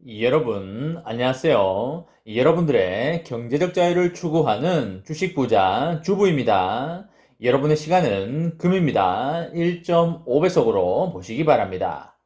여러분, 안녕하세요. 여러분들의 경제적 자유를 추구하는 주식부자 주부입니다. 여러분의 시간은 금입니다. 1.5배속으로 보시기 바랍니다.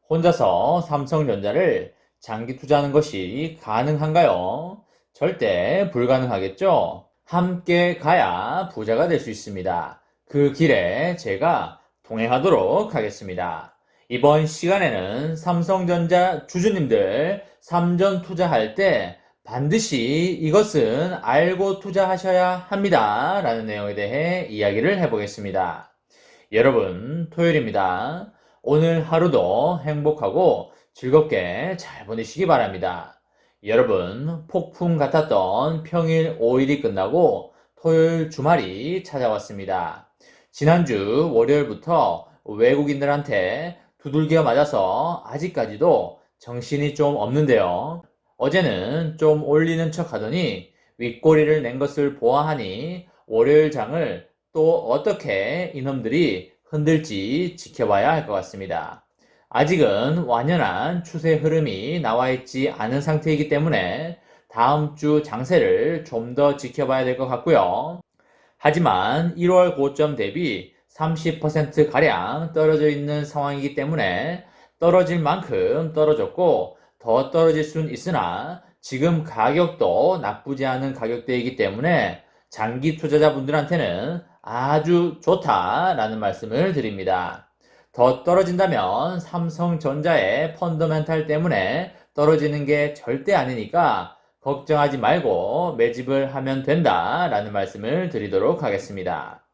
혼자서 삼성전자를 장기 투자하는 것이 가능한가요? 절대 불가능하겠죠? 함께 가야 부자가 될 수 있습니다. 그 길에 제가 동행하도록 하겠습니다. 이번 시간에는 삼성전자 주주님들 삼전 투자할 때 반드시 이것은 알고 투자하셔야 합니다. 라는 내용에 대해 이야기를 해보겠습니다. 여러분, 토요일입니다. 오늘 하루도 행복하고 즐겁게 잘 보내시기 바랍니다. 여러분, 폭풍 같았던 평일 5일이 끝나고 토요일 주말이 찾아왔습니다. 지난주 월요일부터 외국인들한테 두들겨 맞아서 아직까지도 정신이 좀 없는데요. 어제는 좀 올리는 척 하더니 윗꼬리를 낸 것을 보아하니 월요일 장을 또 어떻게 이놈들이 흔들지 지켜봐야 할 것 같습니다. 아직은 완연한 추세 흐름이 나와 있지 않은 상태이기 때문에 다음 주 장세를 좀 더 지켜봐야 될 것 같고요. 하지만 1월 고점 대비 30%가량 떨어져 있는 상황이기 때문에 떨어질 만큼 떨어졌고 더 떨어질 수는 있으나 지금 가격도 나쁘지 않은 가격대이기 때문에 장기 투자자분들한테는 아주 좋다라는 말씀을 드립니다. 더 떨어진다면 삼성전자의 펀더멘탈 때문에 떨어지는 게 절대 아니니까 걱정하지 말고 매집을 하면 된다라는 말씀을 드리도록 하겠습니다.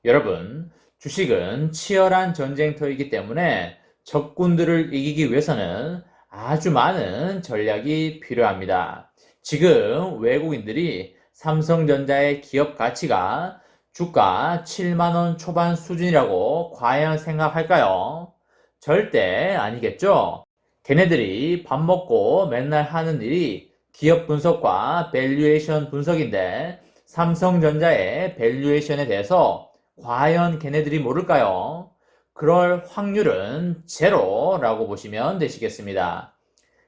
여러분, 주식은 치열한 전쟁터이기 때문에 적군들을 이기기 위해서는 아주 많은 전략이 필요합니다. 지금 외국인들이 삼성전자의 기업 가치가 주가 7만원 초반 수준이라고 과연 생각할까요? 절대 아니겠죠? 걔네들이 밥 먹고 맨날 하는 일이 기업 분석과 밸류에이션 분석인데 삼성전자의 밸류에이션에 대해서 과연 걔네들이 모를까요? 그럴 확률은 제로라고 보시면 되시겠습니다.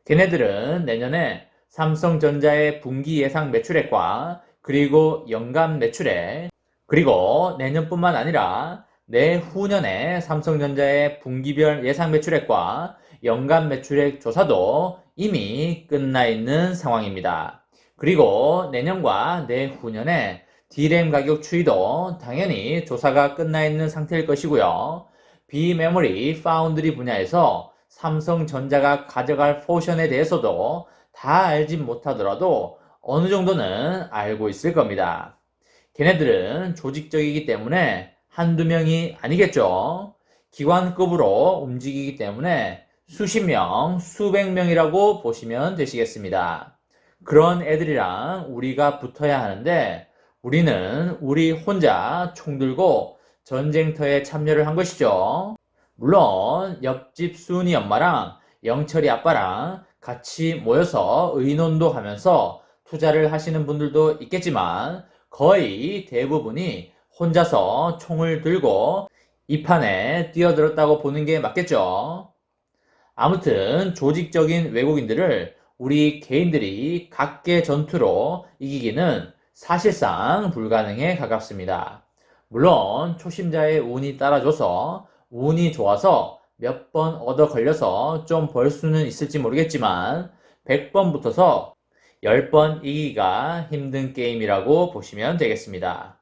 걔네들은 내년에 삼성전자의 분기 예상 매출액과 그리고 연간 매출액 그리고 내년뿐만 아니라 내후년에 삼성전자의 분기별 예상 매출액과 연간 매출액 조사도 이미 끝나 있는 상황입니다. 그리고 내년과 내후년에 D램 가격 추이도 당연히 조사가 끝나 있는 상태일 것이고요. 비메모리 파운드리 분야에서 삼성전자가 가져갈 포션에 대해서도 다 알진 못하더라도 어느 정도는 알고 있을 겁니다. 걔네들은 조직적이기 때문에 한두 명이 아니겠죠. 기관급으로 움직이기 때문에 수십 명, 수백 명이라고 보시면 되시겠습니다. 그런 애들이랑 우리가 붙어야 하는데 우리는 우리 혼자 총 들고 전쟁터에 참여를 한 것이죠. 물론 옆집 수은이 엄마랑 영철이 아빠랑 같이 모여서 의논도 하면서 투자를 하시는 분들도 있겠지만 거의 대부분이 혼자서 총을 들고 이 판에 뛰어들었다고 보는 게 맞겠죠. 아무튼 조직적인 외국인들을 우리 개인들이 각계 전투로 이기기는 사실상 불가능에 가깝습니다. 물론 초심자의 운이 따라줘서 운이 좋아서 몇 번 얻어 걸려서 좀 벌 수는 있을지 모르겠지만 100번 붙어서 10번 이기기가 힘든 게임이라고 보시면 되겠습니다.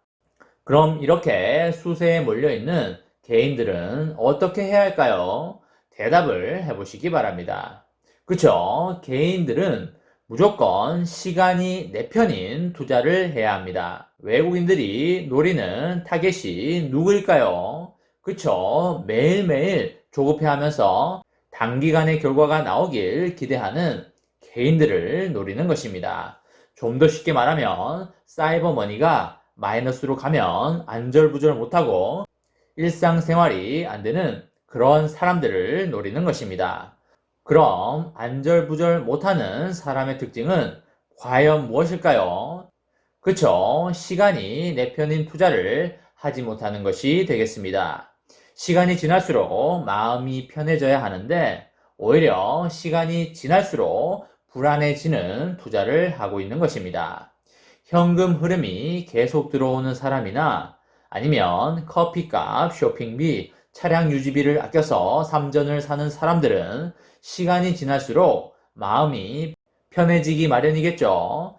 그럼 이렇게 수세에 몰려있는 개인들은 어떻게 해야 할까요? 대답을 해보시기 바랍니다. 그쵸? 개인들은 무조건 시간이 내 편인 투자를 해야 합니다. 외국인들이 노리는 타겟이 누구일까요? 그쵸? 매일매일 조급해하면서 단기간에 결과가 나오길 기대하는 개인들을 노리는 것입니다. 좀 더 쉽게 말하면 사이버머니가 마이너스로 가면 안절부절 못하고 일상생활이 안 되는 그런 사람들을 노리는 것입니다. 그럼 안절부절 못하는 사람의 특징은 과연 무엇일까요? 그쵸? 시간이 내 편인 투자를 하지 못하는 것이 되겠습니다. 시간이 지날수록 마음이 편해져야 하는데 오히려 시간이 지날수록 불안해지는 투자를 하고 있는 것입니다. 현금 흐름이 계속 들어오는 사람이나 아니면 커피값, 쇼핑비, 차량 유지비를 아껴서 삼전을 사는 사람들은 시간이 지날수록 마음이 편해지기 마련이겠죠.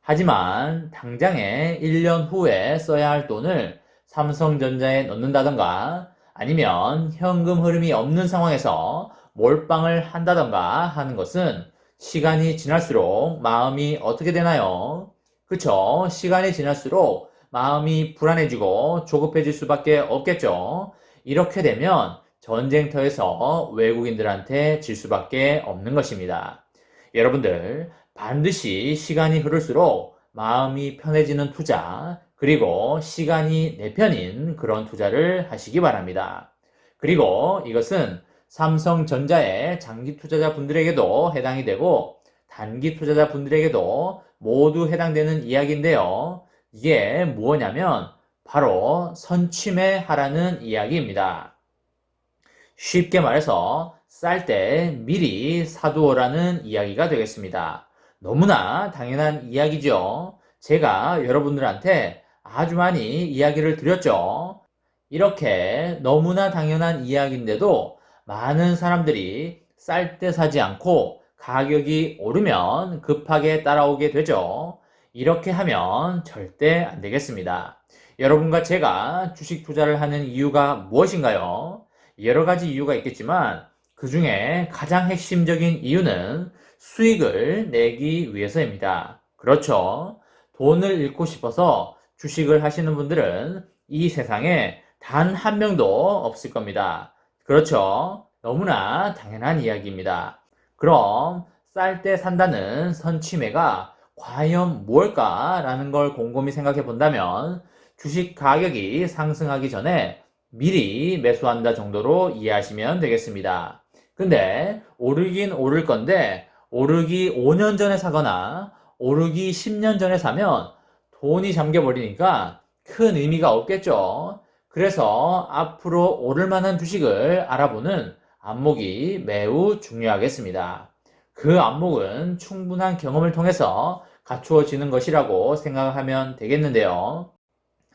하지만 당장에 1년 후에 써야 할 돈을 삼성전자에 넣는다던가 아니면 현금 흐름이 없는 상황에서 몰빵을 한다던가 하는 것은 시간이 지날수록 마음이 어떻게 되나요? 그쵸? 시간이 지날수록 마음이 불안해지고 조급해질 수밖에 없겠죠. 이렇게 되면 전쟁터에서 외국인들한테 질 수밖에 없는 것입니다. 여러분들 반드시 시간이 흐를수록 마음이 편해지는 투자, 그리고 시간이 내 편인 그런 투자를 하시기 바랍니다. 그리고 이것은 삼성전자의 장기 투자자 분들에게도 해당이 되고 단기 투자자 분들에게도 모두 해당되는 이야기인데요. 이게 무엇냐면 바로 선취매하라는 이야기입니다. 쉽게 말해서 쌀 때 미리 사두어라는 이야기가 되겠습니다. 너무나 당연한 이야기죠. 제가 여러분들한테 아주 많이 이야기를 드렸죠. 이렇게 너무나 당연한 이야기인데도 많은 사람들이 쌀 때 사지 않고 가격이 오르면 급하게 따라오게 되죠. 이렇게 하면 절대 안 되겠습니다. 여러분과 제가 주식 투자를 하는 이유가 무엇인가요? 여러 가지 이유가 있겠지만 그 중에 가장 핵심적인 이유는 수익을 내기 위해서입니다. 그렇죠. 돈을 잃고 싶어서 주식을 하시는 분들은 이 세상에 단 한 명도 없을 겁니다. 그렇죠. 너무나 당연한 이야기입니다. 그럼 쌀 때 산다는 선취매가 과연 무엇일까라는 걸 곰곰이 생각해 본다면 주식 가격이 상승하기 전에 미리 매수한다 정도로 이해하시면 되겠습니다. 근데 오르긴 오를 건데 오르기 5년 전에 사거나 오르기 10년 전에 사면 돈이 잠겨버리니까 큰 의미가 없겠죠. 그래서 앞으로 오를 만한 주식을 알아보는 안목이 매우 중요하겠습니다. 그 안목은 충분한 경험을 통해서 갖추어지는 것이라고 생각하면 되겠는데요.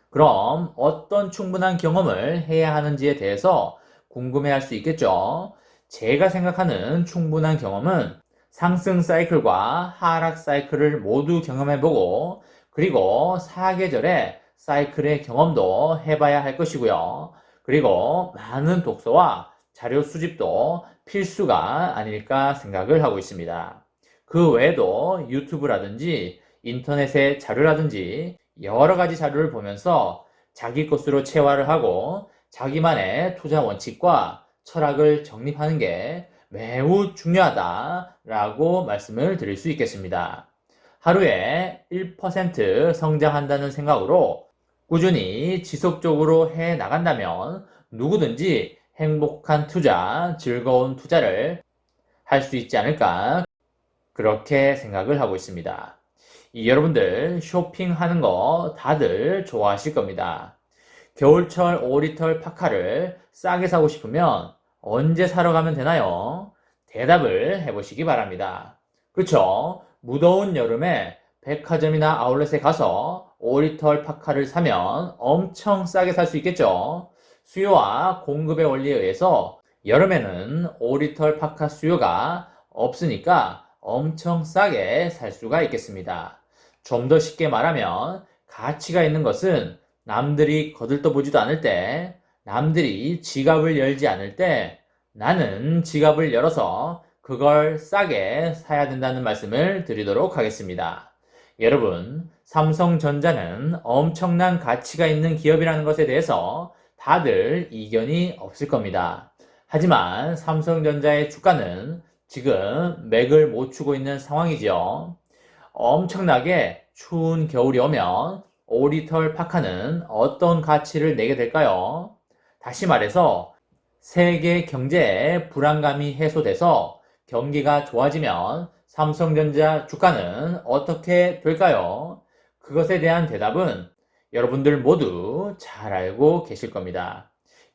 그럼 어떤 충분한 경험을 해야 하는지에 대해서 궁금해할 수 있겠죠. 제가 생각하는 충분한 경험은 상승 사이클과 하락 사이클을 모두 경험해보고 그리고 사계절의 사이클의 경험도 해봐야 할 것이고요. 그리고 많은 독서와 자료 수집도 필수가 아닐까 생각을 하고 있습니다. 그 외에도 유튜브라든지 인터넷의 자료라든지 여러 가지 자료를 보면서 자기 것으로 체화를 하고 자기만의 투자 원칙과 철학을 정립하는 게 매우 중요하다라고 말씀을 드릴 수 있겠습니다. 하루에 1% 성장한다는 생각으로 꾸준히 지속적으로 해 나간다면 누구든지 행복한 투자, 즐거운 투자를 할 수 있지 않을까 그렇게 생각을 하고 있습니다. 여러분들 쇼핑하는 거 다들 좋아하실 겁니다. 겨울철 오리털 파카를 싸게 사고 싶으면 언제 사러 가면 되나요? 대답을 해보시기 바랍니다. 그쵸? 무더운 여름에 백화점이나 아울렛에 가서 오리털 파카를 사면 엄청 싸게 살 수 있겠죠? 수요와 공급의 원리에 의해서 여름에는 오리털 파카 수요가 없으니까 엄청 싸게 살 수가 있겠습니다. 좀 더 쉽게 말하면 가치가 있는 것은 남들이 거들떠보지도 않을 때, 남들이 지갑을 열지 않을 때 나는 지갑을 열어서 그걸 싸게 사야 된다는 말씀을 드리도록 하겠습니다. 여러분, 삼성전자는 엄청난 가치가 있는 기업이라는 것에 대해서 다들 이견이 없을 겁니다. 하지만 삼성전자의 주가는 지금 맥을 못 추고 있는 상황이지요. 엄청나게 추운 겨울이 오면 오리털 파카는 어떤 가치를 내게 될까요? 다시 말해서 세계 경제의 불안감이 해소돼서 경기가 좋아지면 삼성전자 주가는 어떻게 될까요? 그것에 대한 대답은 여러분들 모두 잘 알고 계실 겁니다.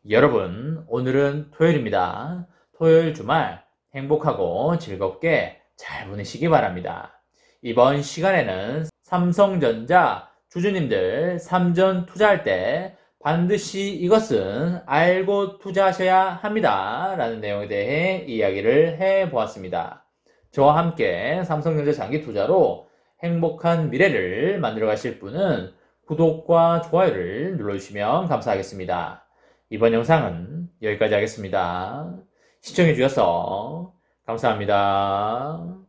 여러분, 오늘은 토요일입니다. 토요일 주말 행복하고 즐겁게 잘 보내시기 바랍니다. 이번 시간에는 삼성전자 주주님들 삼전 투자할 때 반드시 이것은 알고 투자하셔야 합니다. 라는 내용에 대해 이야기를 해보았습니다. 저와 함께 삼성전자 장기 투자로 행복한 미래를 만들어 가실 분은 구독과 좋아요를 눌러주시면 감사하겠습니다. 이번 영상은 여기까지 하겠습니다. 시청해 주셔서 감사합니다.